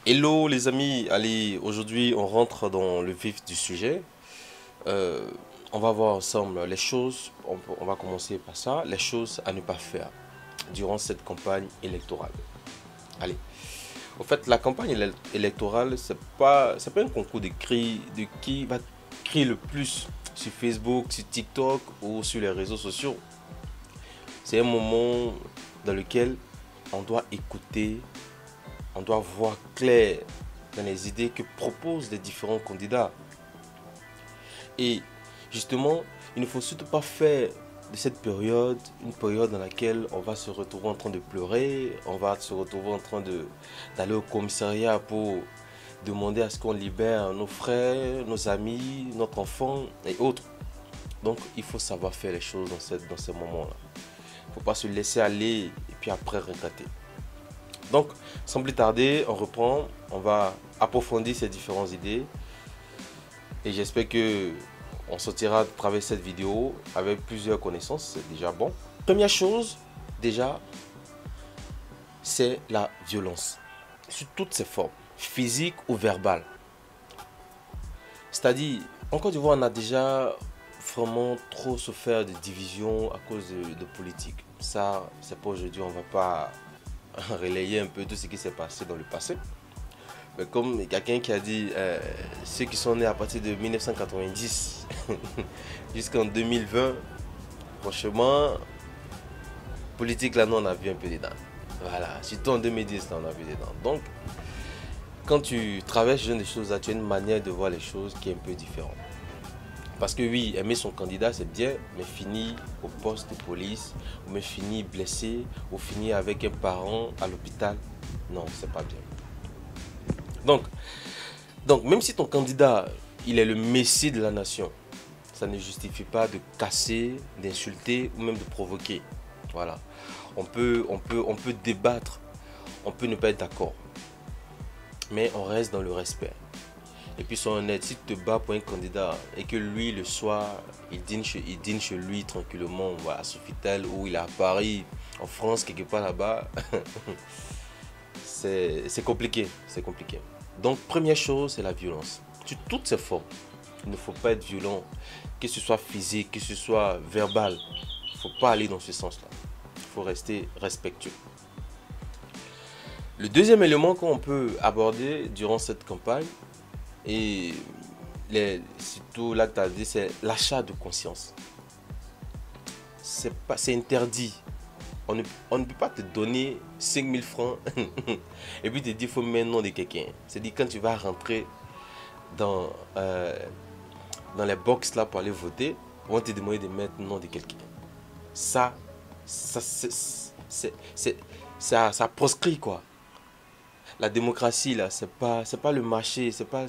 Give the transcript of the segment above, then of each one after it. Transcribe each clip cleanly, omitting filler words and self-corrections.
Hello les amis, allez, aujourd'hui on rentre dans le vif du sujet. Euh, on va voir ensemble les choses, on va commencer par ça, les choses à ne pas faire durant cette campagne électorale. Allez, au fait la campagne électorale, c'est pas un concours de qui va crier le plus sur Facebook, sur TikTok ou sur les réseaux sociaux. C'est un moment dans lequel on doit écouter, on doit voir clair dans les idées que proposent les différents candidats. Et justement, il ne faut surtout pas faire de cette période une période dans laquelle on va se retrouver en train de pleurer, on va se retrouver en train d'aller au commissariat pour demander à ce qu'on libère nos frères, nos amis, notre enfant et autres. Donc il faut savoir faire les choses dans ces moments-là. Il ne faut pas se laisser aller et puis après regretter. Donc, sans plus tarder, on reprend, on va approfondir ces différentes idées et j'espère que on sortira de travers cette vidéo avec plusieurs connaissances, c'est déjà bon. Première chose, déjà, c'est la violence, sous toutes ses formes, physiques ou verbales. C'est-à-dire, en Côte d'Ivoire, on a déjà vraiment trop souffert de divisions à cause de politique. Ça, c'est pas aujourd'hui, on va pas relayer un peu tout ce qui s'est passé dans le passé. Mais comme quelqu'un qui a dit, ceux qui sont nés à partir de 1990 jusqu'en 2020, franchement, politique là, nous on a vu un peu dedans. Voilà, surtout en 2010 là, on a vu dedans. Donc, quand tu traverses ce genre de choses là, tu as une manière de voir les choses qui est un peu différente. Parce que oui, aimer son candidat c'est bien, mais finir au poste de police, ou mais finir blessé, ou finir avec un parent à l'hôpital, non, c'est pas bien. Donc, même si ton candidat, il est le messie de la nation, ça ne justifie pas de casser, d'insulter ou même de provoquer. Voilà. On peut débattre, on peut ne pas être d'accord, mais on reste dans le respect. Et puis sois honnête, si tu te bats pour un candidat et que lui le soir, il dîne chez lui tranquillement, voilà, à Sofitel ou il est à Paris, en France, quelque part là-bas, c'est compliqué, c'est compliqué. Donc première chose, c'est la violence. Sur toutes ses formes. Il ne faut pas être violent, que ce soit physique, que ce soit verbal. Il ne faut pas aller dans ce sens-là. Il faut rester respectueux. Le deuxième élément qu'on peut aborder durant cette campagne, et surtout là que tu as dit, c'est l'achat de conscience. C'est interdit. On ne peut pas te donner 5000 francs et puis te dire qu'il faut mettre le nom de quelqu'un. C'est-à-dire quand tu vas rentrer dans, dans les box là pour aller voter, on va te demander de mettre le nom de quelqu'un. Ça, ça proscrit quoi. La démocratie là, c'est pas le marché, c'est pas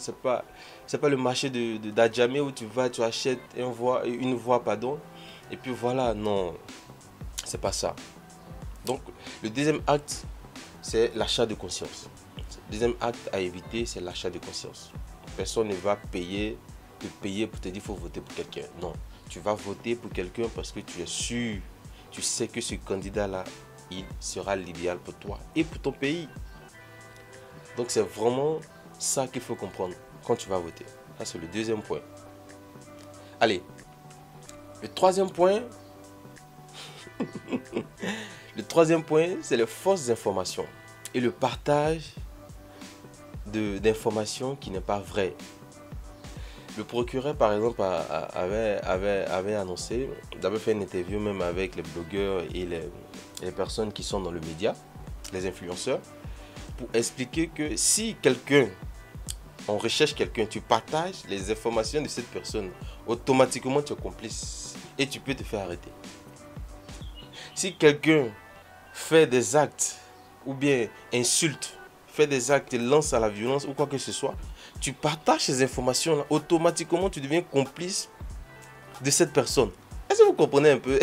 le marché d'Adjamé où tu vas, tu achètes une voix, pardon, et puis voilà, non, c'est pas ça. Donc, le deuxième acte, c'est l'achat de conscience. Le deuxième acte à éviter, c'est l'achat de conscience. Personne ne va te payer pour te dire qu'il faut voter pour quelqu'un. Non, tu vas voter pour quelqu'un parce que tu es sûr, tu sais que ce candidat-là, il sera l'idéal pour toi et pour ton pays. Donc, c'est vraiment ça qu'il faut comprendre quand tu vas voter. Ça, c'est le deuxième point. Allez, le troisième point, c'est les fausses informations et le partage d'informations qui n'est pas vraies. Le procureur, par exemple, avait annoncé, il avait fait une interview même avec les blogueurs et les personnes qui sont dans le média, les influenceurs, pour expliquer que si on recherche quelqu'un, tu partages les informations de cette personne, automatiquement tu es complice et tu peux te faire arrêter. Si quelqu'un fait des actes ou bien insulte, fait des actes, lance à la violence ou quoi que ce soit, tu partages ces informations-là, automatiquement tu deviens complice de cette personne. Est-ce que vous comprenez un peu?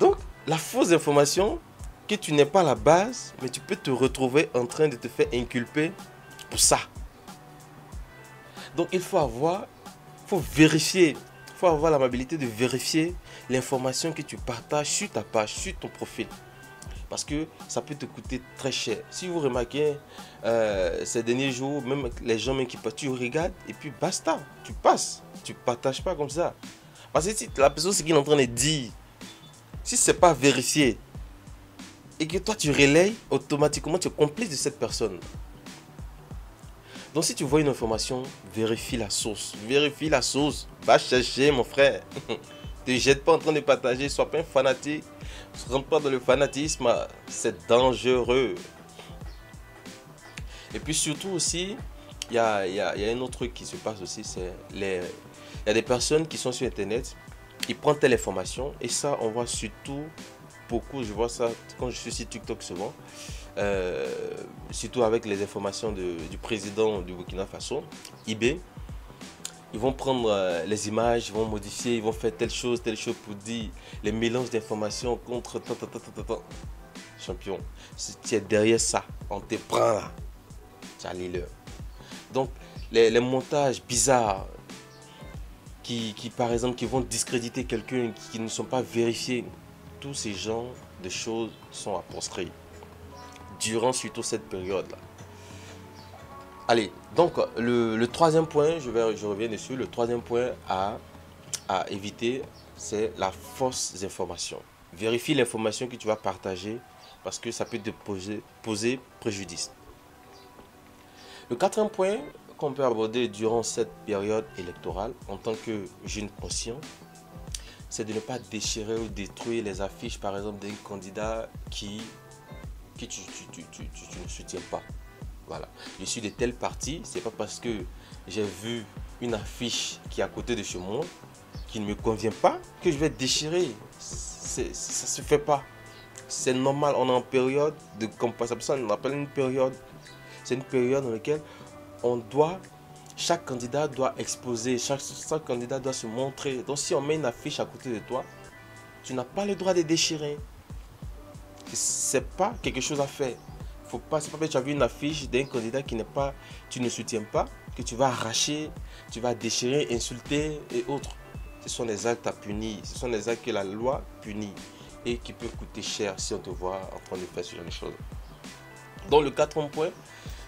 Donc, la fausse information, que tu n'es pas la base, mais tu peux te retrouver en train de te faire inculper pour ça. Donc, il faut vérifier, il faut avoir l'amabilité de vérifier l'information que tu partages sur ta page, sur ton profil. Parce que ça peut te coûter très cher. Si vous remarquez, ces derniers jours, même les gens qui passent, tu regardes et puis basta, tu passes. Tu ne partages pas comme ça. Parce que si la personne, ce qu'il est en train de dire, si ce n'est pas vérifié, et que toi tu relayes, automatiquement tu es complice de cette personne. Donc si tu vois une information, vérifie la source. Vérifie la source. Va chercher mon frère. Ne te jette pas en train de partager. Sois pas un fanatique. Ne rentre pas dans le fanatisme. C'est dangereux. Et puis surtout aussi, il y a un autre truc qui se passe aussi. Il y a des personnes qui sont sur Internet. Ils prennent telle information. Et ça, on voit surtout beaucoup. Je vois ça quand je suis sur TikTok souvent. Surtout avec les informations du président du Burkina Faso, IB. Ils vont prendre les images, ils vont modifier, ils vont faire telle chose pour dire les mélanges d'informations contre champion. Si tu es derrière ça, on te prend là. Tu as les. Donc les montages bizarres qui par exemple qui vont discréditer quelqu'un qui ne sont pas vérifiés, tous ces genres de choses sont à proscrire durant surtout cette période-là. Allez, donc le troisième point, je reviens dessus, le troisième point à éviter, c'est la fausse information. Vérifie l'information que tu vas partager parce que ça peut te poser préjudice. Le quatrième point qu'on peut aborder durant cette période électorale en tant que jeune conscient, c'est de ne pas déchirer ou détruire les affiches par exemple d'un candidat qui tu ne soutiens pas. Voilà. Je suis de tel parti, c'est pas parce que j'ai vu une affiche qui est à côté de chez moi, qui ne me convient pas, que je vais déchirer. Ça se fait pas. C'est normal, on est en période de comparaison. Ça, on appelle une période. C'est une période dans laquelle chaque candidat doit exposer, chaque candidat doit se montrer. Donc si on met une affiche à côté de toi, tu n'as pas le droit de déchirer. C'est pas quelque chose à faire. Faut pas, c'est pas parce que tu as vu une affiche d'un candidat tu ne soutiens pas, que tu vas arracher, tu vas déchirer, insulter et autres. Ce sont des actes à punir. Ce sont des actes que la loi punit et qui peuvent coûter cher si on te voit en train de faire ce genre de choses. Donc le quatrième point,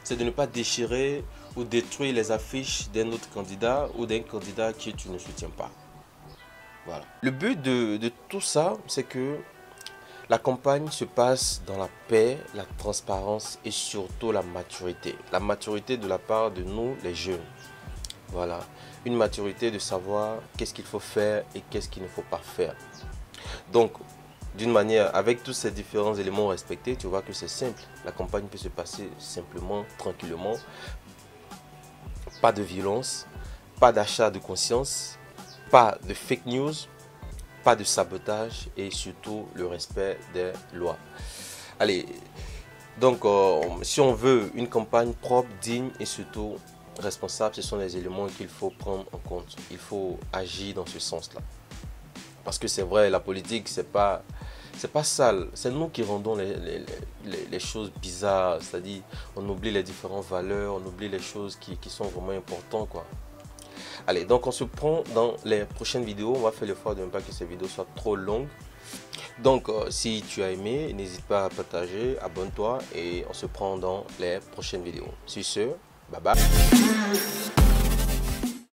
c'est de ne pas déchirer ou détruire les affiches d'un autre candidat ou d'un candidat que tu ne soutiens pas. Voilà. Le but de tout ça, c'est que la campagne se passe dans la paix, la transparence et surtout la maturité. La maturité de la part de nous, les jeunes. Voilà. Une maturité de savoir qu'est-ce qu'il faut faire et qu'est-ce qu'il ne faut pas faire. Donc, d'une manière, avec tous ces différents éléments respectés, tu vois que c'est simple. La campagne peut se passer simplement, tranquillement. Pas de violence, pas d'achat de conscience, pas de fake news, pas de sabotage et surtout le respect des lois. Allez, donc si on veut une campagne propre, digne et surtout responsable, ce sont les éléments qu'il faut prendre en compte. Il faut agir dans ce sens-là. Parce que c'est vrai, la politique, c'est pas sale. C'est nous qui rendons les choses bizarres. C'est-à-dire, on oublie les différentes valeurs, on oublie les choses qui sont vraiment importantes, quoi. Allez, donc on se prend dans les prochaines vidéos. On va faire l'effort de ne pas que ces vidéos soient trop longues. Donc, si tu as aimé, n'hésite pas à partager, abonne-toi et on se prend dans les prochaines vidéos. Sur ce, bye bye.